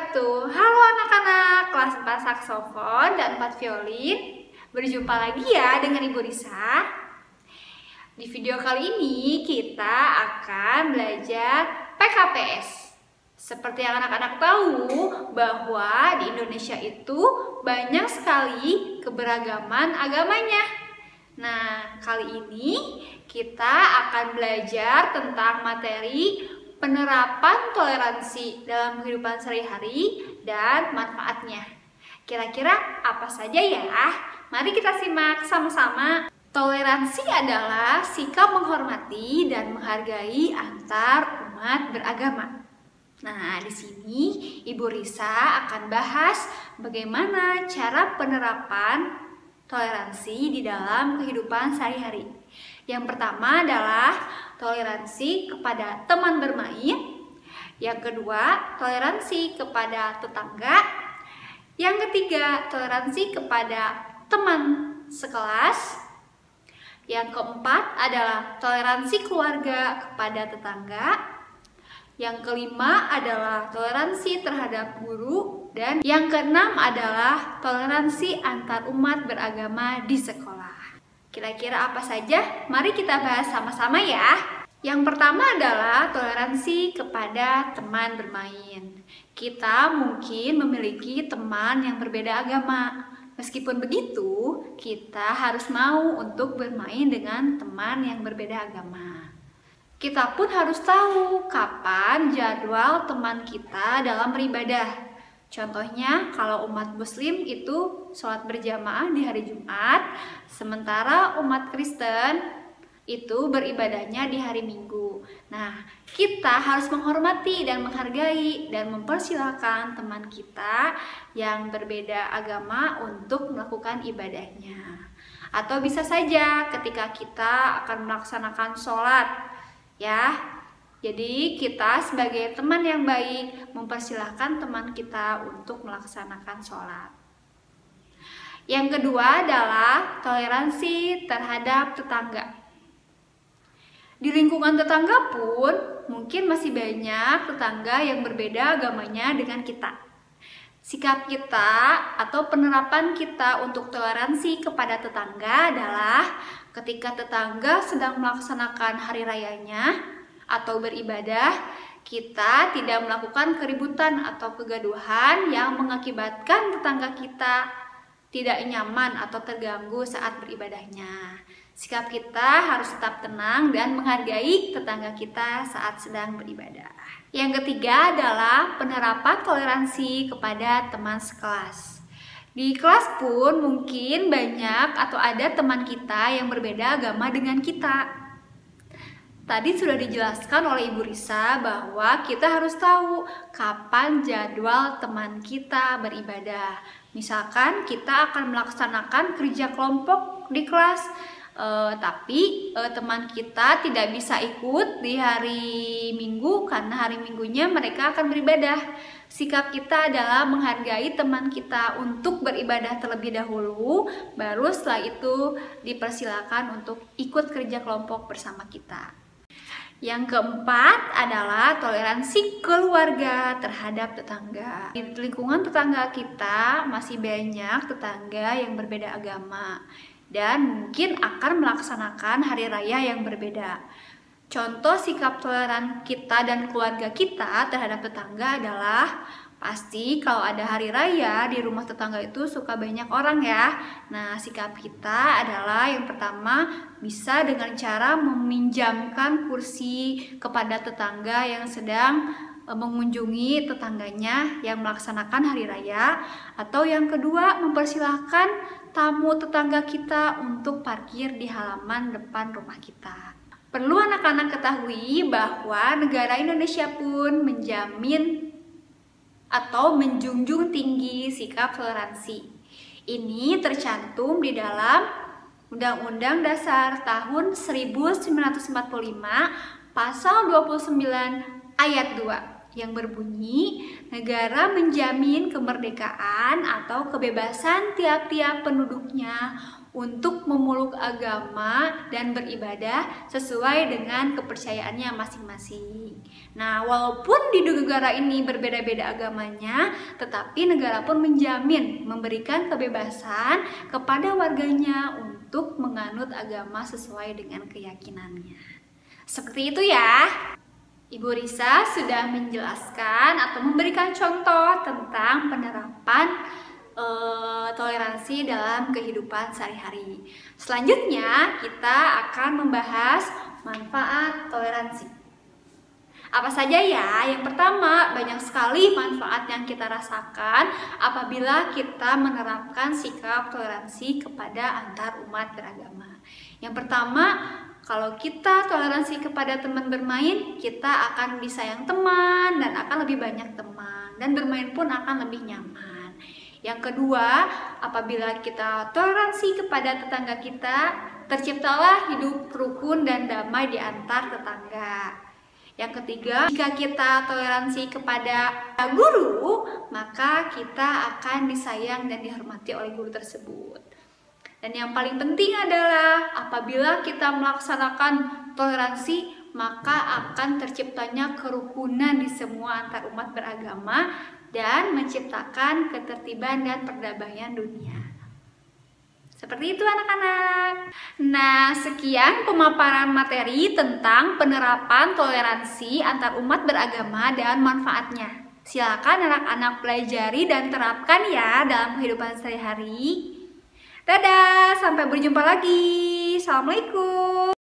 wabarakatuh. Halo anak-anak kelas 4 saksofon dan 4 violin. Berjumpa lagi ya dengan Ibu Risa. Di video kali ini kita akan belajar PKPS. Seperti yang anak-anak tahu bahwa di Indonesia itu banyak sekali keberagaman agamanya. Nah, kali ini kita akan belajar tentang materi penerapan toleransi dalam kehidupan sehari-hari dan manfaatnya. Kira-kira apa saja ya? Mari kita simak sama-sama. Toleransi adalah sikap menghormati dan menghargai antar umat beragama. Nah, di sini Ibu Risa akan bahas bagaimana cara penerapan toleransi di dalam kehidupan sehari-hari. Yang pertama adalah toleransi kepada teman bermain. Yang kedua, toleransi kepada tetangga. Yang ketiga, toleransi kepada teman sekelas. Yang keempat adalah toleransi keluarga kepada tetangga. Yang kelima adalah toleransi terhadap guru. Dan yang keenam adalah toleransi antar umat beragama di sekolah. Kira-kira apa saja? Mari kita bahas sama-sama ya. Yang pertama adalah toleransi kepada teman bermain. Kita mungkin memiliki teman yang berbeda agama. Meskipun begitu, kita harus mau untuk bermain dengan teman yang berbeda agama. Kita pun harus tahu kapan jadwal teman kita dalam beribadah. Contohnya, kalau umat Muslim itu sholat berjamaah di hari Jumat, sementara umat Kristen itu beribadahnya di hari Minggu. Nah, kita harus menghormati dan menghargai dan mempersilahkan teman kita yang berbeda agama untuk melakukan ibadahnya. Atau bisa saja ketika kita akan melaksanakan sholat, ya. Jadi kita sebagai teman yang baik mempersilahkan teman kita untuk melaksanakan sholat. Yang kedua adalah toleransi terhadap tetangga. Di lingkungan tetangga pun mungkin masih banyak tetangga yang berbeda agamanya dengan kita. Sikap kita atau penerapan kita untuk toleransi kepada tetangga adalah ketika tetangga sedang melaksanakan hari rayanya atau beribadah, kita tidak melakukan keributan atau kegaduhan yang mengakibatkan tetangga kita tidak nyaman atau terganggu saat beribadahnya. Sikap kita harus tetap tenang dan menghargai tetangga kita saat sedang beribadah. Yang ketiga adalah penerapan toleransi kepada teman sekelas. Di kelas pun mungkin banyak atau ada teman kita yang berbeda agama dengan kita. Tadi sudah dijelaskan oleh Ibu Risa bahwa kita harus tahu kapan jadwal teman kita beribadah. Misalkan kita akan melaksanakan kerja kelompok di kelas, tapi teman kita tidak bisa ikut di hari Minggu karena hari Minggunya mereka akan beribadah. Sikap kita adalah menghargai teman kita untuk beribadah terlebih dahulu, baru setelah itu dipersilakan untuk ikut kerja kelompok bersama kita. Yang keempat adalah toleransi keluarga terhadap tetangga. Di lingkungan tetangga kita masih banyak tetangga yang berbeda agama dan mungkin akan melaksanakan hari raya yang berbeda. Contoh sikap toleran kita dan keluarga kita terhadap tetangga adalah pasti kalau ada hari raya di rumah tetangga itu suka banyak orang ya. Nah, sikap kita adalah yang pertama bisa dengan cara meminjamkan kursi kepada tetangga yang sedang mengunjungi tetangganya yang melaksanakan hari raya. Atau yang kedua, mempersilahkan tamu tetangga kita untuk parkir di halaman depan rumah kita. Perlu anak-anak ketahui bahwa negara Indonesia pun menjamin atau menjunjung tinggi sikap toleransi. Ini tercantum di dalam Undang-Undang Dasar tahun 1945 pasal 29 ayat 2 yang berbunyi, negara menjamin kemerdekaan atau kebebasan tiap-tiap penduduknya untuk memeluk agama dan beribadah sesuai dengan kepercayaannya masing-masing. Nah, walaupun di negara ini berbeda-beda agamanya, tetapi negara pun menjamin memberikan kebebasan kepada warganya untuk menganut agama sesuai dengan keyakinannya. Seperti itu ya. Ibu Risa sudah menjelaskan atau memberikan contoh tentang penerapan toleransi dalam kehidupan sehari-hari. Selanjutnya kita akan membahas manfaat toleransi. Apa saja ya? Yang pertama, banyak sekali manfaat yang kita rasakan apabila kita menerapkan sikap toleransi kepada antar umat beragama. Yang pertama, kalau kita toleransi kepada teman bermain, kita akan disayang teman dan akan lebih banyak teman, dan bermain pun akan lebih nyaman. Yang kedua, apabila kita toleransi kepada tetangga kita, terciptalah hidup rukun dan damai di antar tetangga. Yang ketiga, jika kita toleransi kepada guru, maka kita akan disayang dan dihormati oleh guru tersebut. Dan yang paling penting adalah apabila kita melaksanakan toleransi, maka akan terciptanya kerukunan di semua antar umat beragama dan menciptakan ketertiban dan perdamaian dunia. Seperti itu anak-anak. Nah, sekian pemaparan materi tentang penerapan toleransi antar umat beragama dan manfaatnya. Silakan anak-anak pelajari dan terapkan ya dalam kehidupan sehari-hari. Dadah, sampai berjumpa lagi. Assalamualaikum.